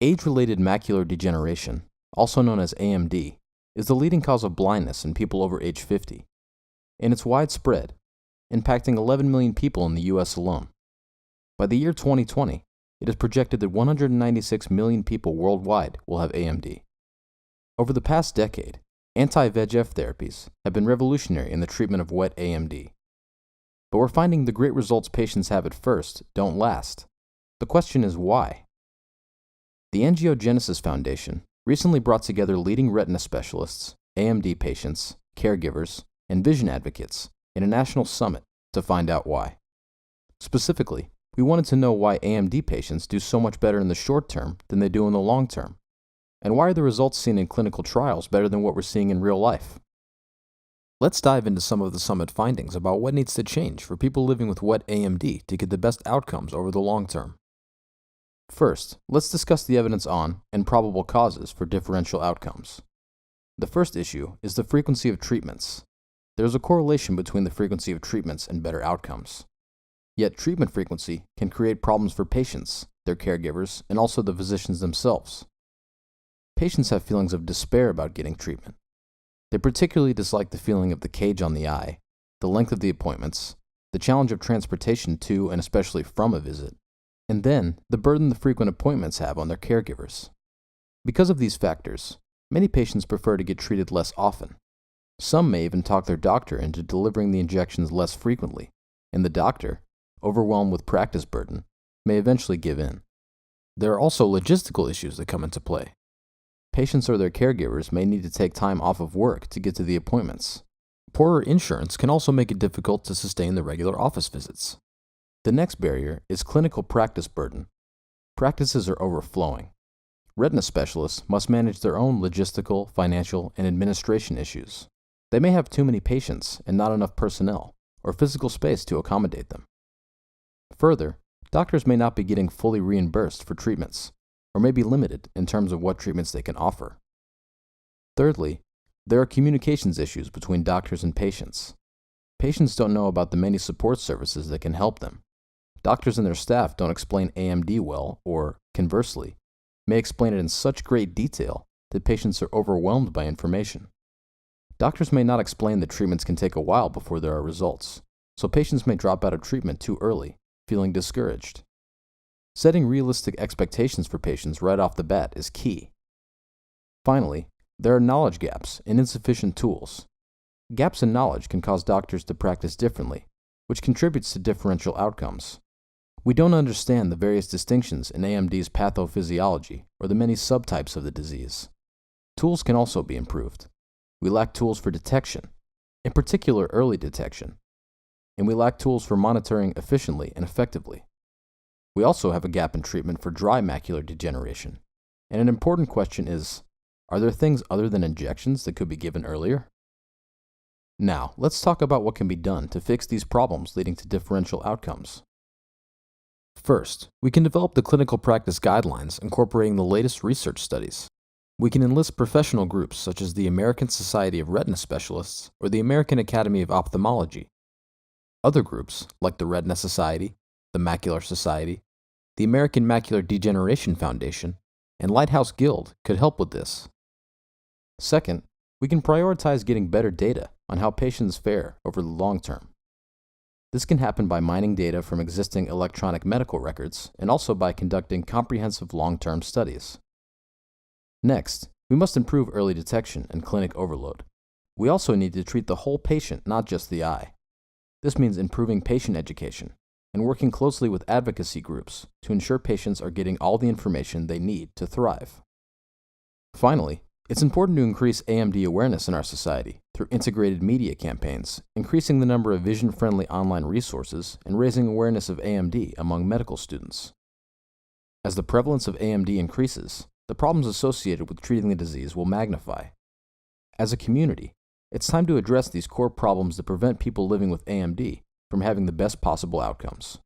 Age-related macular degeneration, also known as AMD, is the leading cause of blindness in people over age 50, and it's widespread, impacting 11 million people in the US alone. By the year 2020, it is projected that 196 million people worldwide will have AMD. Over the past decade, anti-VEGF therapies have been revolutionary in the treatment of wet AMD. But we're finding the great results patients have at first don't last. The question is why? The Angiogenesis Foundation recently brought together leading retina specialists, AMD patients, caregivers, and vision advocates in a national summit to find out why. Specifically, we wanted to know why AMD patients do so much better in the short term than they do in the long term, and why are the results seen in clinical trials better than what we're seeing in real life? Let's dive into some of the summit findings about what needs to change for people living with wet AMD to get the best outcomes over the long term. First, let's discuss the evidence on and probable causes for differential outcomes. The first issue is the frequency of treatments. There is a correlation between the frequency of treatments and better outcomes. Yet treatment frequency can create problems for patients, their caregivers, and also the physicians themselves. Patients have feelings of despair about getting treatment. They particularly dislike the feeling of the cage on the eye, the length of the appointments, the challenge of transportation to and especially from a visit, and then the burden the frequent appointments have on their caregivers. Because of these factors, many patients prefer to get treated less often. Some may even talk their doctor into delivering the injections less frequently, and the doctor, overwhelmed with practice burden, may eventually give in. There are also logistical issues that come into play. Patients or their caregivers may need to take time off of work to get to the appointments. Poorer insurance can also make it difficult to sustain the regular office visits. The next barrier is clinical practice burden. Practices are overflowing. Retina specialists must manage their own logistical, financial, and administration issues. They may have too many patients and not enough personnel or physical space to accommodate them. Further, doctors may not be getting fully reimbursed for treatments, or may be limited in terms of what treatments they can offer. Thirdly, there are communications issues between doctors and patients. Patients don't know about the many support services that can help them. Doctors and their staff don't explain AMD well, or, conversely, may explain it in such great detail that patients are overwhelmed by information. Doctors may not explain that treatments can take a while before there are results, so patients may drop out of treatment too early, feeling discouraged. Setting realistic expectations for patients right off the bat is key. Finally, there are knowledge gaps and insufficient tools. Gaps in knowledge can cause doctors to practice differently, which contributes to differential outcomes. We don't understand the various distinctions in AMD's pathophysiology or the many subtypes of the disease. Tools can also be improved. We lack tools for detection, in particular early detection, and we lack tools for monitoring efficiently and effectively. We also have a gap in treatment for dry macular degeneration, and an important question is, are there things other than injections that could be given earlier? Now, let's talk about what can be done to fix these problems leading to differential outcomes. First, we can develop the clinical practice guidelines incorporating the latest research studies. We can enlist professional groups such as the American Society of Retina Specialists or the American Academy of Ophthalmology. Other groups, like the Retina Society, the Macular Society, the American Macular Degeneration Foundation, and Lighthouse Guild could help with this. Second, we can prioritize getting better data on how patients fare over the long term. This can happen by mining data from existing electronic medical records and also by conducting comprehensive long-term studies. Next, we must improve early detection and clinic overload. We also need to treat the whole patient, not just the eye. This means improving patient education and working closely with advocacy groups to ensure patients are getting all the information they need to thrive. Finally, it's important to increase AMD awareness in our society through integrated media campaigns, increasing the number of vision-friendly online resources, and raising awareness of AMD among medical students. As the prevalence of AMD increases, the problems associated with treating the disease will magnify. As a community, it's time to address these core problems that prevent people living with AMD from having the best possible outcomes.